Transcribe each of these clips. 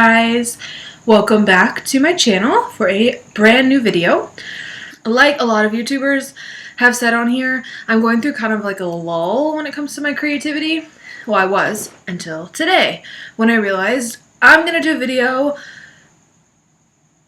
guys, welcome back to my channel for a brand new video. Like a lot of YouTubers have said on here, I'm going through kind of like a lull when it comes to my creativity. Well, I was until today when I realized I'm gonna do a video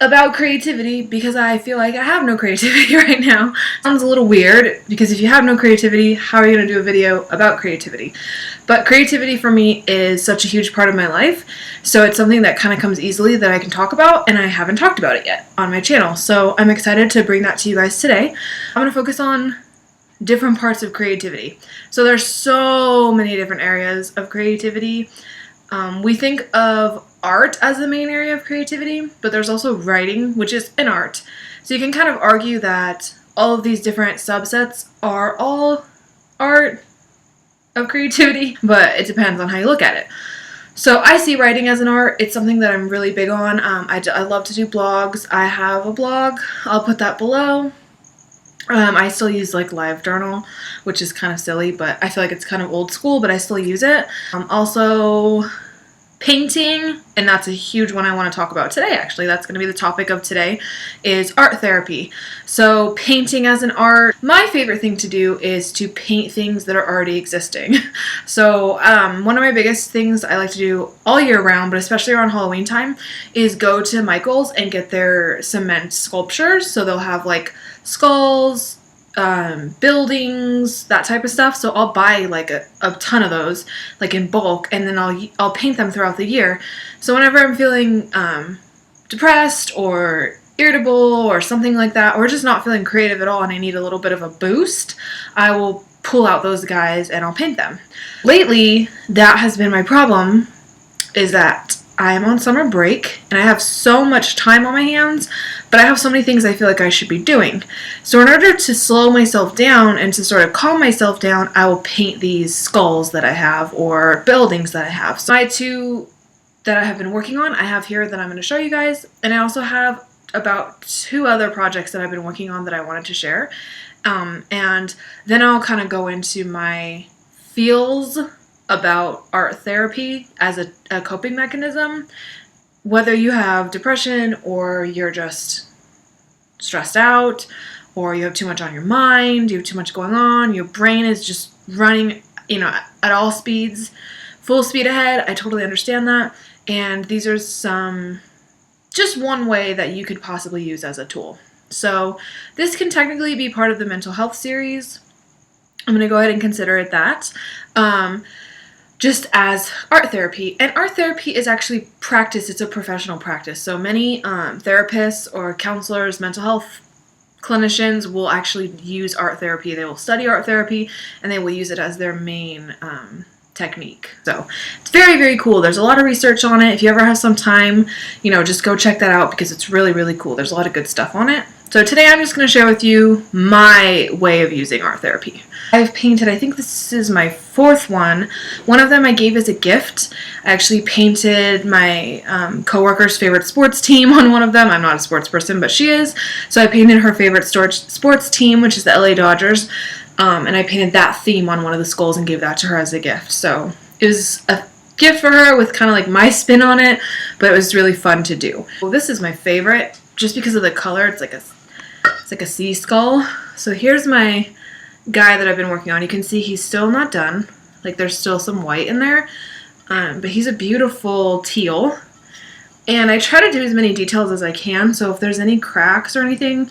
about creativity because I feel like I have no creativity right now. Sounds a little weird because if you have no creativity, how are you going to do a video about creativity? But creativity for me is such a huge part of my life, so it's something that kind of comes easily that I can talk about, and I haven't talked about it yet on my channel. So I'm excited to bring that to you guys today. I'm going to focus on different parts of creativity. So there's so many different areas of creativity. We think of art as the main area of creativity, but there's also writing, which is an art. So you can kind of argue that all of these different subsets are all art of creativity, but it depends on how you look at it. So I see writing as an art. It's something that I'm really big on. I love to do blogs. I have a blog. I'll put that below. I still use like LiveJournal, which is kind of silly, but I feel like it's kind of old school, but I still use it. Also painting, and that's a huge one I want to talk about today. Actually, that's going to be the topic of today, is art therapy. So painting as an art, my favorite thing to do is to paint things that are already existing. So one of my biggest things I like to do all year round, but especially around Halloween time, is go to Michael's and get their cement sculptures. So they'll have like skulls, buildings, that type of stuff. So I'll buy like a ton of those, like in bulk, and then I'll paint them throughout the year. So whenever I'm feeling depressed or irritable or something like that, or just not feeling creative at all and I need a little bit of a boost, I will pull out those guys and I'll paint them. Lately, that has been my problem, is that I am on summer break and I have so much time on my hands, but I have so many things I feel like I should be doing. So in order to slow myself down and to sort of calm myself down, I will paint these skulls that I have or buildings that I have. So my two that I have been working on, I have here that I'm going to show you guys, and I also have about 2 other projects that I've been working on that I wanted to share. And then I'll kind of go into my feels about art therapy as a coping mechanism. Whether you have depression or you're just stressed out or you have too much on your mind, you have too much going on, your brain is just running, at all speeds, full speed ahead, I totally understand that. And these are just one way that you could possibly use as a tool. So this can technically be part of the mental health series. I'm going to go ahead and consider it that. Just as art therapy. And art therapy is actually practice. It's a professional practice. So many therapists or counselors, mental health clinicians will actually use art therapy. They will study art therapy and they will use it as their main technique. So it's very, very cool. There's a lot of research on it. If you ever have some time, just go check that out because it's really, really cool. There's a lot of good stuff on it. So today I'm just going to share with you my way of using art therapy. I've painted, I think this is my 4th one. One of them I gave as a gift. I actually painted my coworker's favorite sports team on one of them. I'm not a sports person, but she is. So I painted her favorite sports team, which is the LA Dodgers. And I painted that theme on one of the skulls and gave that to her as a gift. So it was a gift for her with kind of like my spin on it, but it was really fun to do. Well, this is my favorite just because of the color. It's like a sea skull. So here's my guy that I've been working on. You can see he's still not done. Like there's still some white in there, but he's a beautiful teal. And I try to do as many details as I can. So if there's any cracks or anything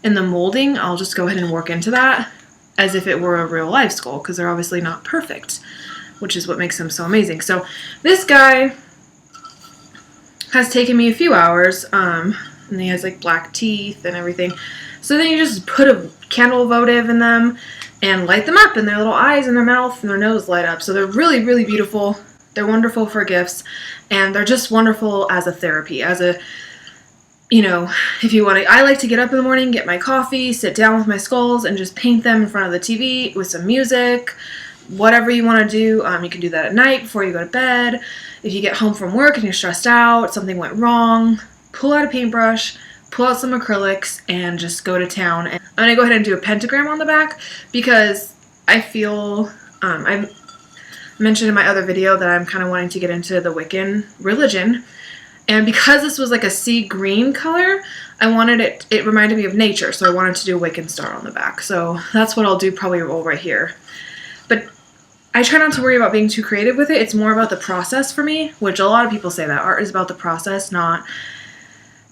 in the molding, I'll just go ahead and work into that as if it were a real life skull, because they're obviously not perfect, which is what makes them so amazing. So this guy has taken me a few hours, and he has like black teeth and everything. So then you just put a candle votive in them and light them up, and their little eyes and their mouth and their nose light up. So they're really, really beautiful. They're wonderful for gifts, and they're just wonderful as a therapy, as a, if you want to. I like to get up in the morning, get my coffee, sit down with my skulls, and just paint them in front of the TV with some music. Whatever you want to do, you can do that at night before you go to bed. If you get home from work and you're stressed out, something went wrong, pull out a paintbrush, pull out some acrylics, and just go to town. And I'm going to go ahead and do a pentagram on the back because I feel, I mentioned in my other video that I'm kind of wanting to get into the Wiccan religion. And because this was like a sea green color, I wanted it reminded me of nature, so I wanted to do a Wiccan star on the back. So that's what I'll do, probably roll right here. But I try not to worry about being too creative with it. It's more about the process for me, which a lot of people say that art is about the process, not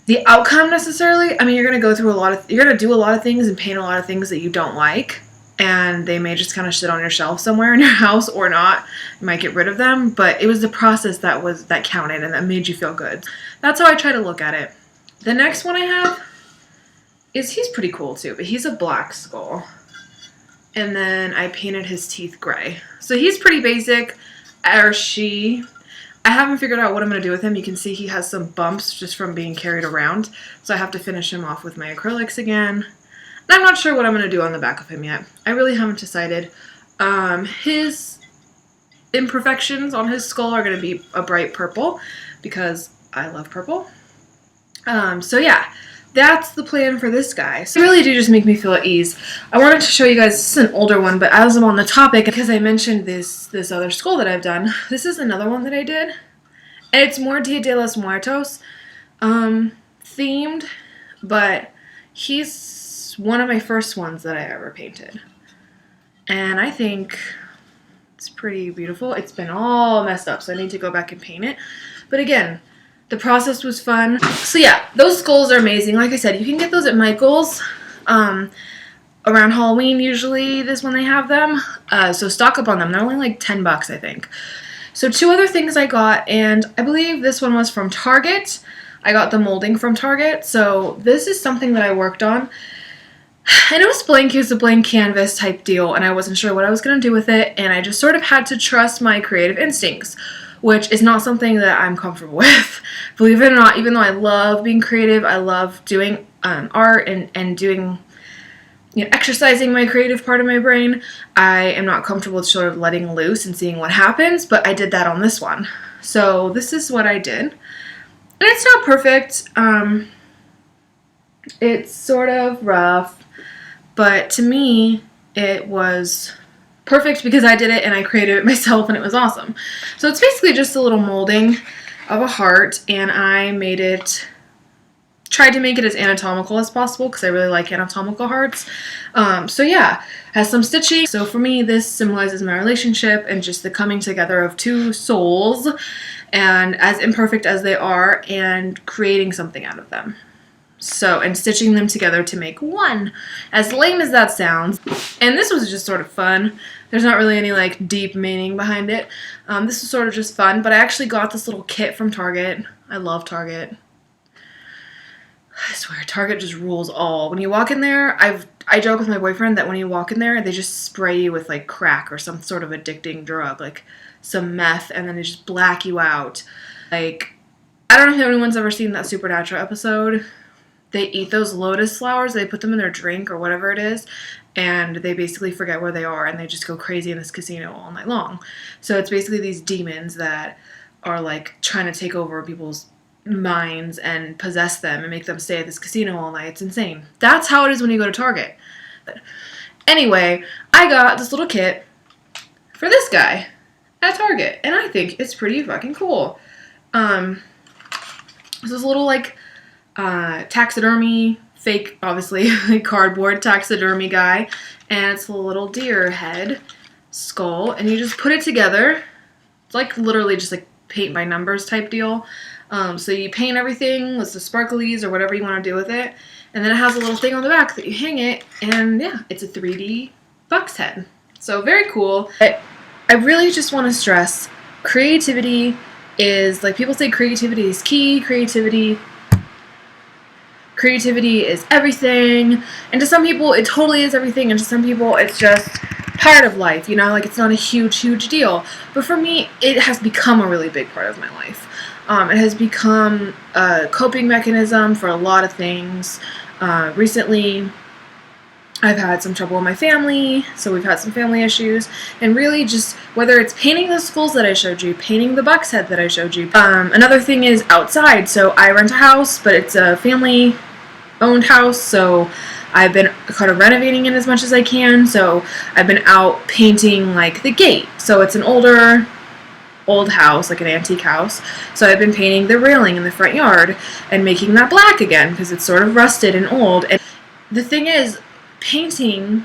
the outcome necessarily. I mean, you're going to go through you're going to do a lot of things and paint a lot of things that you don't like, and they may just kind of sit on your shelf somewhere in your house or not. You might get rid of them, but it was the process that counted and that made you feel good. That's how I try to look at it. The next one I have he's pretty cool too, but he's a black skull. And then I painted his teeth gray. So he's pretty basic, or she. I haven't figured out what I'm going to do with him. You can see he has some bumps just from being carried around. So I have to finish him off with my acrylics again. And I'm not sure what I'm going to do on the back of him yet. I really haven't decided. His imperfections on his skull are going to be a bright purple because I love purple. So yeah, that's the plan for this guy. So they really do just make me feel at ease. I wanted to show you guys, this is an older one, but as I'm on the topic, because I mentioned this other skull that I've done, this is another one that I did. And it's more Dia de los Muertos themed, but he's one of my first ones that I ever painted. And I think it's pretty beautiful. It's been all messed up, so I need to go back and paint it. But again, the process was fun. So yeah, those skulls are amazing. Like I said, you can get those at Michael's around Halloween usually is when they have them. So stock up on them. They're only like 10 bucks, I think. So two other things I got, and I believe this one was from Target. I got the molding from Target. So this is something that I worked on. And it was blank. It was a blank canvas type deal, and I wasn't sure what I was going to do with it, and I just sort of had to trust my creative instincts, which is not something that I'm comfortable with. Believe it or not, even though I love being creative, I love doing art and doing, exercising my creative part of my brain, I am not comfortable with sort of letting loose and seeing what happens, but I did that on this one. So this is what I did. And it's not perfect. It's sort of rough, but to me, it was perfect because I did it and I created it myself and it was awesome. So it's basically just a little molding of a heart, and I tried to make it as anatomical as possible because I really like anatomical hearts. So yeah, has some stitching. So for me, this symbolizes my relationship and just the coming together of two souls, and as imperfect as they are, and creating something out of them. So, and stitching them together to make one. As lame as that sounds. And this was just sort of fun. There's not really any like deep meaning behind it. This was sort of just fun, but I actually got this little kit from Target. I love Target. I swear, Target just rules all. When you walk in there, I joke with my boyfriend that when you walk in there, they just spray you with like crack or some sort of addicting drug, like some meth, and then they just black you out. Like, I don't know if anyone's ever seen that Supernatural episode. They eat those lotus flowers, they put them in their drink or whatever it is, and they basically forget where they are and they just go crazy in this casino all night long. So it's basically these demons that are like trying to take over people's minds and possess them and make them stay at this casino all night. It's insane. That's how it is when you go to Target. But anyway, I got this little kit for this guy at Target, and I think it's pretty fucking cool. This is a little like taxidermy, fake, obviously, cardboard taxidermy guy, and it's a little deer head skull, and you just put it together. It's like literally just like paint by numbers type deal. So you paint everything with the sparklies or whatever you want to do with it, and then it has a little thing on the back that you hang it, and yeah, it's a 3D buck's head. So very cool. I really just want to stress, creativity is, like people say creativity is key, creativity is everything, and to some people it totally is everything, and to some people it's just part of life, like it's not a huge deal. But for me, it has become a really big part of my life. It has become a coping mechanism for a lot of things. Recently, I've had some trouble in my family, so we've had some family issues, and really just whether it's painting the skulls that I showed you, painting the buck's head that I showed you. Another thing is outside. So I rent a house, but it's a family-owned house, so I've been kind of renovating it as much as I can. So I've been out painting like the gate. So it's an older old house, like an antique house. So I've been painting the railing in the front yard and making that black again because it's sort of rusted and old. And the thing is, painting,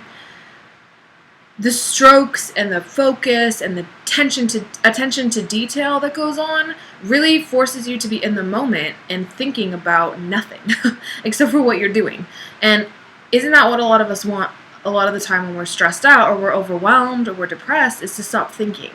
the strokes and the focus and the attention to detail that goes on really forces you to be in the moment and thinking about nothing except for what you're doing. And isn't that what a lot of us want a lot of the time when we're stressed out or we're overwhelmed or we're depressed, is to stop thinking?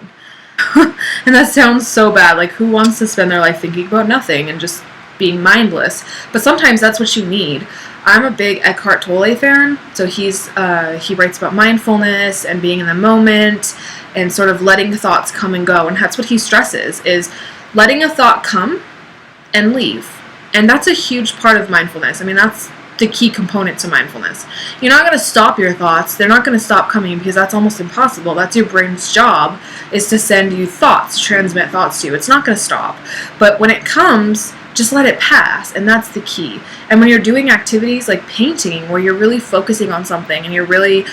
And that sounds so bad. Like, who wants to spend their life thinking about nothing and just being mindless? But sometimes that's what you need. I'm a big Eckhart Tolle fan, so he writes about mindfulness and being in the moment and sort of letting thoughts come and go, and that's what he stresses, is letting a thought come and leave. And that's a huge part of mindfulness. I mean, that's the key component to mindfulness. You're not going to stop your thoughts. They're not going to stop coming because that's almost impossible. That's your brain's job, is to send you thoughts, transmit thoughts to you. It's not going to stop. But when it comes, just let it pass, and that's the key. And when you're doing activities like painting, where you're really focusing on something and you're really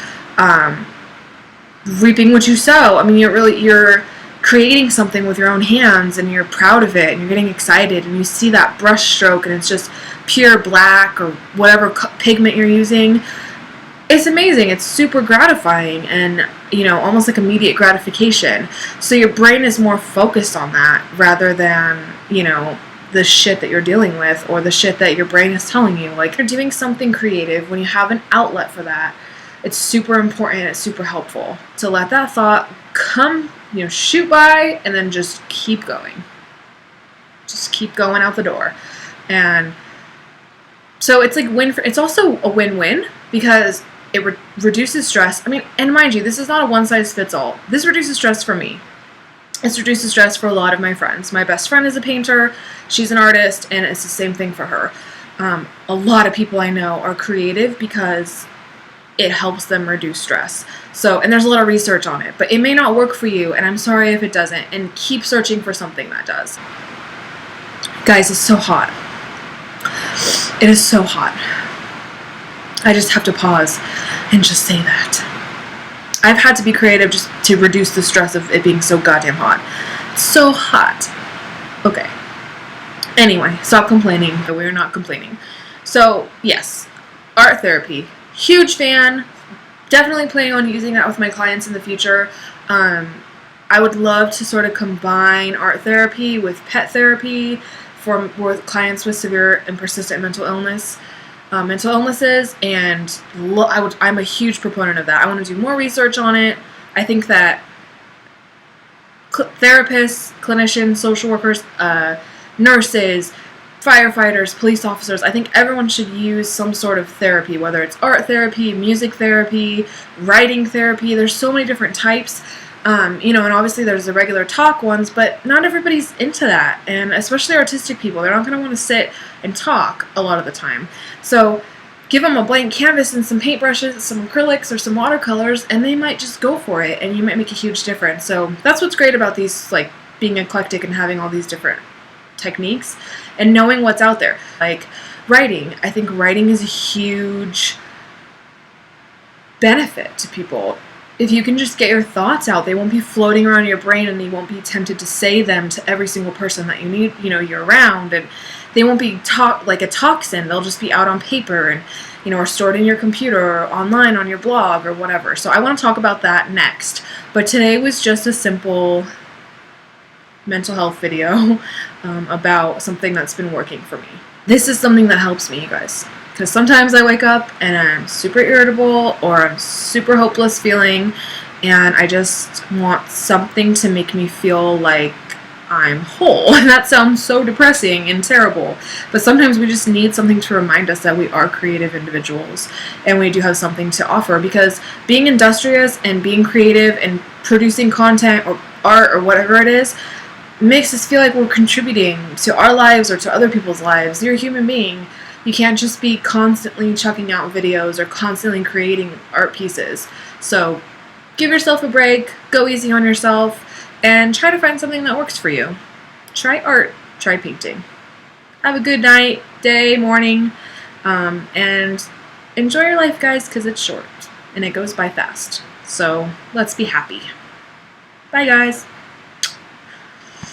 reaping what you sow, I mean, you're creating something with your own hands and you're proud of it and you're getting excited and you see that brush stroke and it's just pure black or whatever pigment you're using. It's amazing. It's super gratifying and, almost like immediate gratification. So your brain is more focused on that rather than, the shit that you're dealing with or the shit that your brain is telling you. Like, you're doing something creative, when you have an outlet for that, it's super important, it's super helpful to let that thought come, shoot by, and then just keep going. Just keep going out the door. And so it's like it's also a win-win because it reduces stress. I mean, and mind you, this is not a one-size-fits-all. This reduces stress for me. This reduces stress for a lot of my friends. My best friend is a painter. She's an artist, and it's the same thing for her. A lot of people I know are creative because it helps them reduce stress. And there's a lot of research on it, but it may not work for you, and I'm sorry if it doesn't, and keep searching for something that does. Guys, it's so hot. It is so hot. I just have to pause and just say that. I've had to be creative just to reduce the stress of it being so goddamn hot. It's so hot. Okay. Anyway, stop complaining. We're not complaining. So, yes, art therapy. Huge fan. Definitely planning on using that with my clients in the future. I would love to sort of combine art therapy with pet therapy for clients with severe and persistent mental illnesses, and I'm a huge proponent of that. I want to do more research on it. I think that therapists, clinicians, social workers, nurses, firefighters, police officers, I think everyone should use some sort of therapy, whether it's art therapy, music therapy, writing therapy. There's so many different types. And obviously there's the regular talk ones, but not everybody's into that, and especially artistic people, they're not going to want to sit and talk a lot of the time. So give them a blank canvas and some paintbrushes, some acrylics, or some watercolors, and they might just go for it, and you might make a huge difference. So that's what's great about these, like, being eclectic and having all these different techniques and knowing what's out there. Like writing, I think writing is a huge benefit to people. If you can just get your thoughts out, they won't be floating around your brain, and you won't be tempted to say them to every single person that you're around, and they won't be like a toxin. They'll just be out on paper and, or stored in your computer or online on your blog or whatever. So I want to talk about that next. But today was just a simple mental health video about something that's been working for me. This is something that helps me, you guys. Because sometimes I wake up and I'm super irritable or I'm super hopeless feeling, and I just want something to make me feel like I'm whole. And that sounds so depressing and terrible, but sometimes we just need something to remind us that we are creative individuals and we do have something to offer, because being industrious and being creative and producing content or art or whatever it is makes us feel like we're contributing to our lives or to other people's lives. You're a human being. You can't just be constantly chucking out videos or constantly creating art pieces. So give yourself a break, go easy on yourself, and try to find something that works for you. Try art, try painting. Have a good night, day, morning, and enjoy your life, guys, because it's short and it goes by fast. So let's be happy. Bye, guys.